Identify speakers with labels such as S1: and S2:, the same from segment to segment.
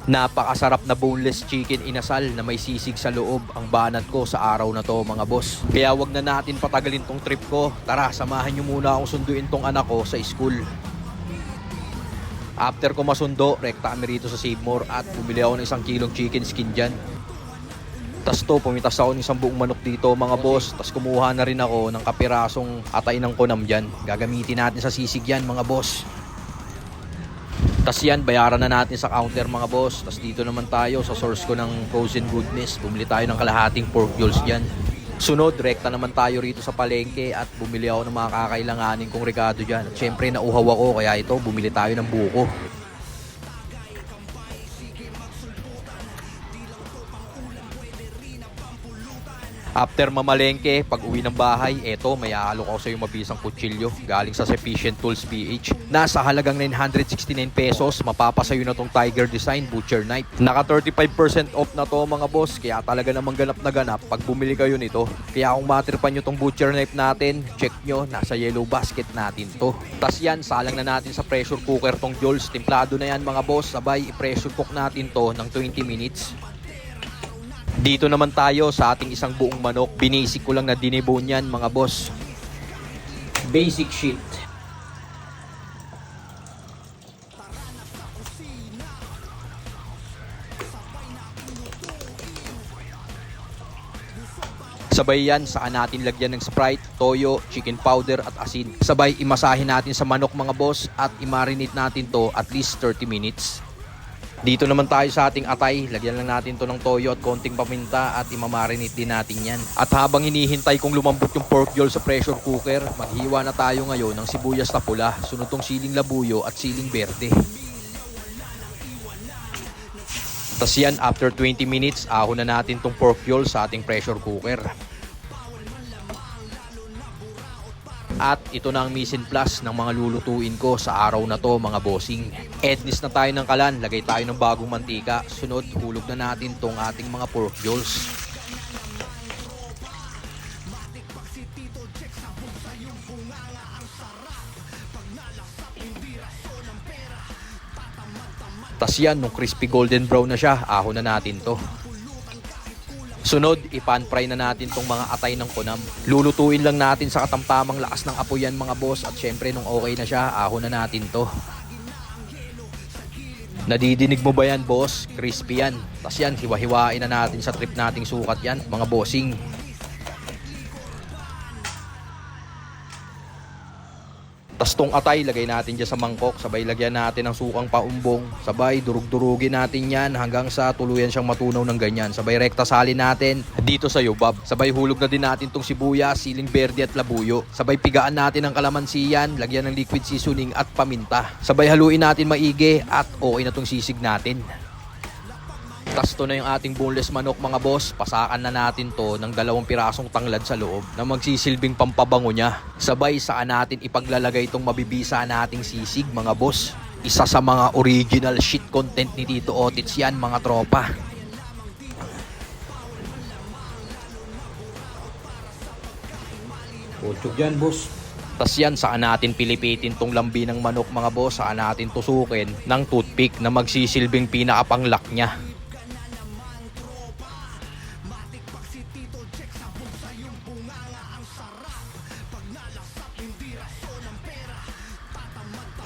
S1: Napakasarap na boneless chicken inasal na may sisig sa loob ang banat ko sa araw na to mga boss. Kaya wag na natin patagalin tong trip ko. Tara, samahan nyo muna akong sunduin tong anak ko sa school. After ko masundo, rekta kami rito sa Save More at bumili ako ng 1 kilong chicken skin dyan. Tas to, pumitas ako ng 1 buong manok dito mga boss. Tas kumuha na rin ako ng kapirasong atay ng kunam dyan. Gagamitin natin sa sisig yan mga boss. Tas yan, bayaran na natin sa counter mga boss. Tas dito naman tayo sa source ko ng frozen goodness. Bumili tayo ng kalahating pork jolls dyan. Sunod, rekta naman tayo rito sa palengke at bumili ako ng mga kakailanganin kong regado dyan. At syempre nauhaw ako kaya ito, bumili tayo ng buko. After mamalengke, pag uwi ng bahay, eto, may aalok ako sa yung mabisang kutsilyo galing sa Sufficient Tools PH. Nasa halagang 969 pesos, mapapasayo na tong Tiger Design Butcher Knife. Naka 35% off na to mga boss, kaya talaga namang ganap na ganap pag bumili kayo nito. Kaya kung matripan nyo tong Butcher Knife natin, check nyo, nasa yellow basket natin to. Tas yan, salang na natin sa pressure cooker tong jolls. Timplado na yan mga boss, sabay i-pressure cook natin to ng 20 minutes. Dito naman tayo sa ating 1 buong manok. Binisik ko lang na dinebone yan mga boss. Basic shit. Sabay yan, saan natin lagyan ng Sprite, toyo, chicken powder at asin. Sabay imasahin natin sa manok mga boss at i-marinate natin to at least 30 minutes. Dito naman tayo sa ating atay, lagyan lang natin to ng toyo at konting paminta at imamarinate din natin yan. At habang hinihintay kong lumambot yung pork jowl sa pressure cooker, maghiwa na tayo ngayon ng sibuyas na pula, sunod tong siling labuyo at siling berde. Tas yan, after 20 minutes, ahon na natin tong pork jowl sa ating pressure cooker. At ito na ang mise en place ng mga lulutuin ko sa araw na to mga bossing. Ednis na tayo ng kalan, lagay tayo ng bagong mantika. Sunod, hulog na natin tong ating mga pork jolls. Tas yan, nung crispy golden brown na siya, ahon na natin to. Sunod, i-pan fry na natin tong mga atay ng kunam. Lulutuin lang natin sa katamtamang lakas ng apoy yan mga boss. At syempre nung okay na siya, ahon na natin to. Nadidinig mo ba yan boss? Crispy yan. Tas yan, hiwa-hiwain na natin sa trip nating sukat yan mga bossing. Tas tong atay, lagay natin dyan sa mangkok. Sabay lagyan natin ng sukang paumbong. Sabay durug-durugin natin yan hanggang sa tuluyan siyang matunaw ng ganyan. Sabay rekta salin natin dito sa yubab. Sabay hulog na din natin tong sibuyas, siling berde at labuyo. Sabay pigaan natin ang kalamansi yan. Lagyan ng liquid seasoning at paminta. Sabay haluin natin maigi at okay na tong sisig natin. Tas to na yung ating boneless manok mga boss. Pasakan na natin to ng 2 pirasong tanglad sa loob na magsisilbing pampabango niya. Sabay saan natin ipaglalagay itong mabibisa nating sisig mga boss. Isa sa mga original shit content ni Tito Otits yan mga tropa. Putsog yan boss. Tas yan, saan natin pilipitin tong lambi ng manok mga boss. Saan natin tusukin ng toothpick na magsisilbing pinakapanglak niya.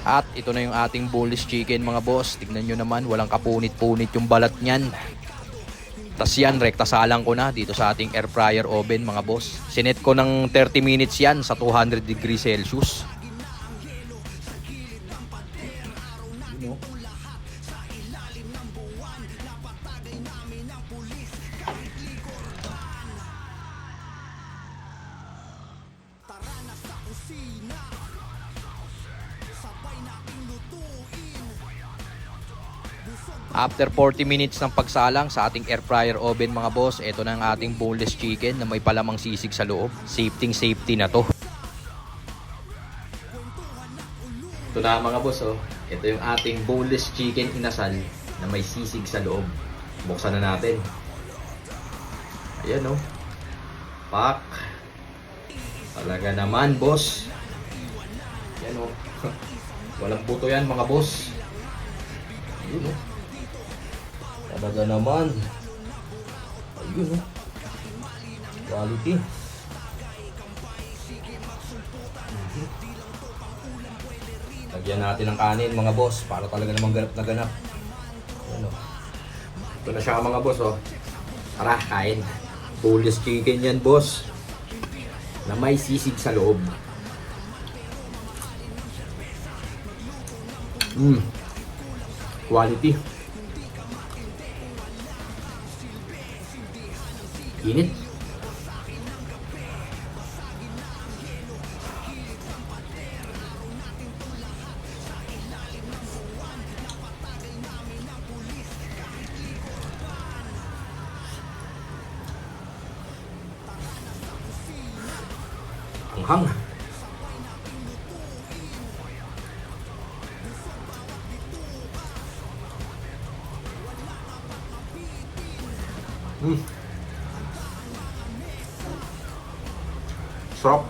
S1: At ito na yung ating boneless chicken mga boss. Tignan nyo naman, walang kapunit-punit yung balat nyan. Tas yan, rekta salang ko na dito sa ating air fryer oven mga boss. Sinet ko ng 30 minutes yan sa 200 degrees Celsius. After 40 minutes ng pagsalang sa ating air fryer oven mga boss, ito na ang ating boneless chicken na may palamang sisig sa loob. Safety na to. Ito na mga boss oh. Ito yung ating boneless chicken inasal na may sisig sa loob. Buksan na natin. Ayan oh. Pak. Talaga naman boss. Ayan oh. Walang buto yan mga boss. Yun oh. Talaga naman. Ayun oh. Quality. Lagyan natin ng kanin mga boss para talaga namang ganap na ganap. Ano? Ito na siya mga boss oh. Tara, kain. Boneless chicken yan boss. Na may sisig sa loob. Quality. Init. Ang hang. Sarap.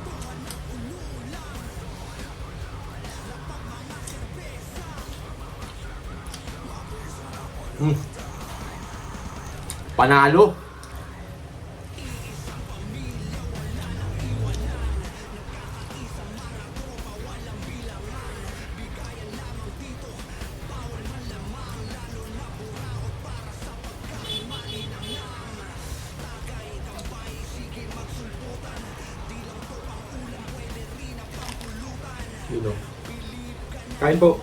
S1: Panalo. Kain po.